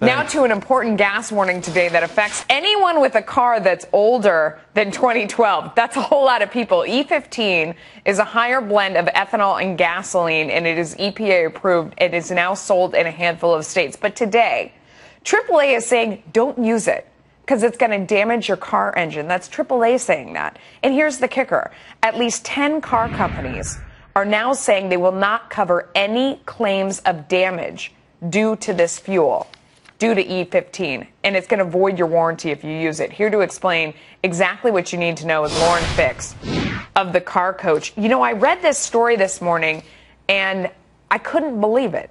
Now to an important gas warning today that affects anyone with a car that's older than 2012. That's a whole lot of people. E15 is a higher blend of ethanol and gasoline, and it is EPA approved. It is now sold in a handful of states. But today, AAA is saying don't use it because it's going to damage your car engine. That's AAA saying that. And here's the kicker. At least 10 car companies are now saying they will not cover any claims of damage due to this fuel, due to E15, and it's going to void your warranty if you use it. Here to explain exactly what you need to know is Lauren Fix of the Car Coach. You know, I read this story this morning, and I couldn't believe it.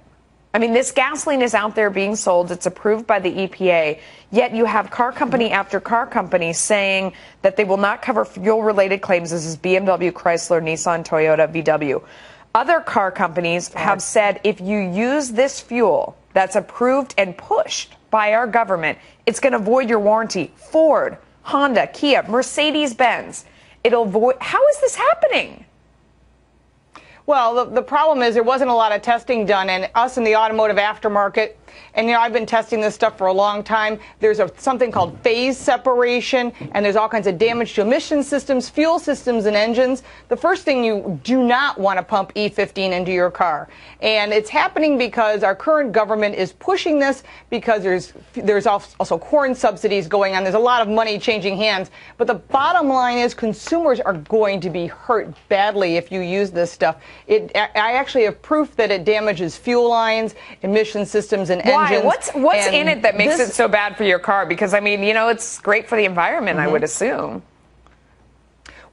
I mean, this gasoline is out there being sold. It's approved by the EPA, yet you have car company after car company saying that they will not cover fuel-related claims. This is BMW, Chrysler, Nissan, Toyota, VW. Other car companies have said if you use this fuel that's approved and pushed by our government, it's going to void your warranty. Ford, Honda, Kia, Mercedes-Benz. It'll void. How is this happening? Well, the problem is there wasn't a lot of testing done, and us in the automotive aftermarket, and you know, I've been testing this stuff for a long time. There's something called phase separation, and there's all kinds of damage to emission systems, fuel systems, and engines. The first thing, you do not want to pump E15 into your car. And it's happening because our current government is pushing this because there's also corn subsidies going on. There's a lot of money changing hands. But the bottom line is consumers are going to be hurt badly if you use this stuff. I actually have proof that it damages fuel lines, emission systems, and engines. Why? What's in it that makes it so bad for your car? Because, I mean, you know, it's great for the environment, I would assume.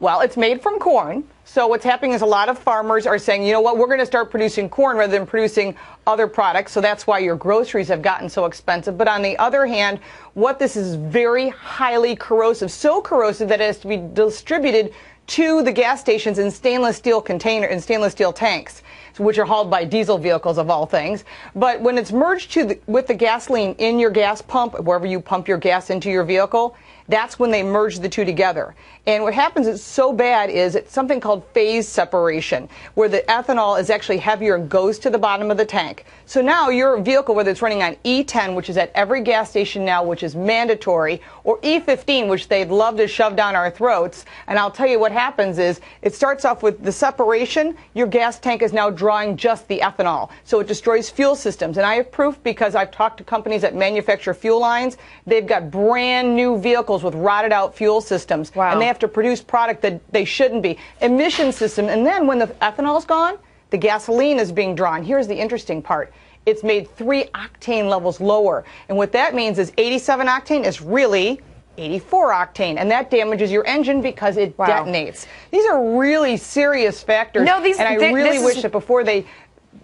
Well, it's made from corn. So what's happening is a lot of farmers are saying, you know what, we're going to start producing corn rather than producing other products. So that's why your groceries have gotten so expensive. But on the other hand, what this is very highly corrosive, so corrosive that it has to be distributed to the gas stations in stainless steel stainless steel tanks, which are hauled by diesel vehicles of all things. But when it's merged with the gasoline in your gas pump, wherever you pump your gas into your vehicle, that's when they merge the two together. And what happens is so bad is it's something called phase separation, where the ethanol is actually heavier and goes to the bottom of the tank. So now your vehicle, whether it's running on E10, which is at every gas station now, which is mandatory, or E15, which they'd love to shove down our throats, and I'll tell you what happens is it starts off with the separation. Your gas tank is now drawing just the ethanol. So it destroys fuel systems. And I have proof because I've talked to companies that manufacture fuel lines. They've got brand new vehicles with rotted out fuel systems. Wow. And they have to produce product that they shouldn't be. Emission system. And then when the ethanol's gone, the gasoline is being drawn. Here's the interesting part. It's made 3 octane levels lower. And what that means is 87 octane is really 84 octane, and that damages your engine because it detonates. These are really serious factors. No, and I really wish that before they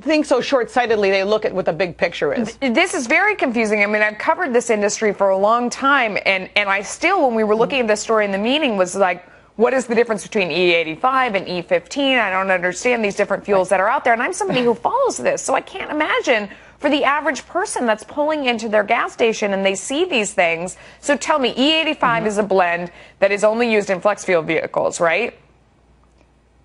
think so short-sightedly, they look at what the big picture is. This is very confusing. I mean, I've covered this industry for a long time, and I still, when we were looking at this story in the meeting, was like, what is the difference between E85 and E15? I don't understand these different fuels that are out there, and I'm somebody who follows this, so I can't imagine for the average person that's pulling into their gas station and they see these things. So tell me, E85 is a blend that is only used in flex fuel vehicles, right?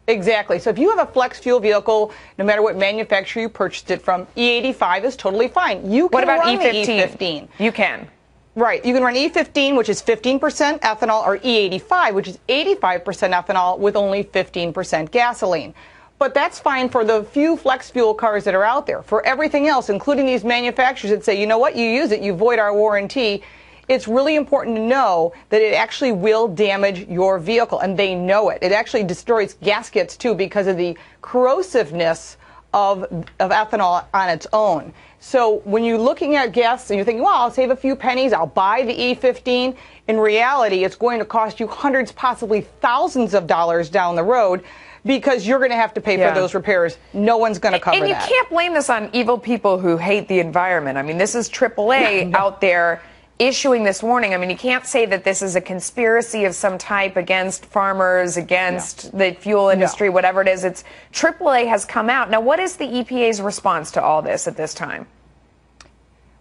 Exactly. So if you have a flex fuel vehicle, no matter what manufacturer you purchased it from, E85 is totally fine. You can What about run E15? The E15. You can. Right. You can run E15, which is 15% ethanol, or E85, which is 85% ethanol with only 15% gasoline. But that's fine for the few flex fuel cars that are out there. For everything else, including these manufacturers that say, you know what, you use it, you void our warranty, it's really important to know that it actually will damage your vehicle, and they know it. It actually destroys gaskets, too, because of the corrosiveness of ethanol on its own. So when you're looking at gas and you're thinking, well, I'll save a few pennies, I'll buy the E15, in reality, it's going to cost you hundreds, possibly thousands of dollars down the road, because you're going to have to pay for those repairs. No one's going to cover that. And you can't blame this on evil people who hate the environment. I mean, this is AAA out there issuing this warning. I mean, you can't say that this is a conspiracy of some type against farmers, against the fuel industry, whatever it is. It's AAA has come out. Now, what is the EPA's response to all this at this time?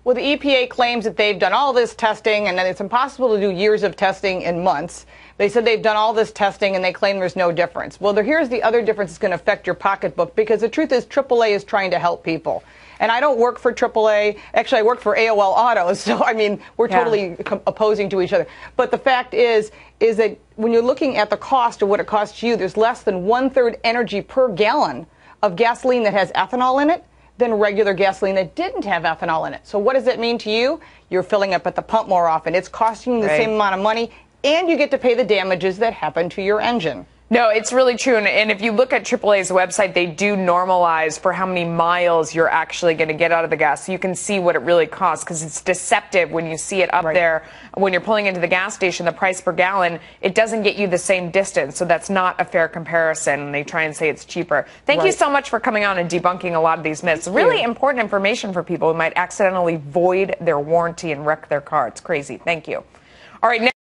Well, the EPA claims that they've done all this testing and that it's impossible to do years of testing in months. They said they've done all this testing and they claim there's no difference. Well, here's the other difference that's going to affect your pocketbook, because the truth is AAA is trying to help people. And I don't work for AAA. Actually, I work for AOL Autos. So, I mean, we're totally opposing to each other. But the fact is that when you're looking at the cost of what it costs you, there's less than 1/3 energy per gallon of gasoline that has ethanol in it than regular gasoline that didn't have ethanol in it. So what does that mean to you? You're filling up at the pump more often. It's costing you the same amount of money, and you get to pay the damages that happen to your engine. No, it's really true. And if you look at AAA's website, they do normalize for how many miles you're actually going to get out of the gas. So you can see what it really costs, because it's deceptive when you see it up there. When you're pulling into the gas station, the price per gallon, it doesn't get you the same distance. So that's not a fair comparison. They try and say it's cheaper. Thank you so much for coming on and debunking a lot of these myths. Really important information for people who might accidentally void their warranty and wreck their car. It's crazy. Thank you. All right.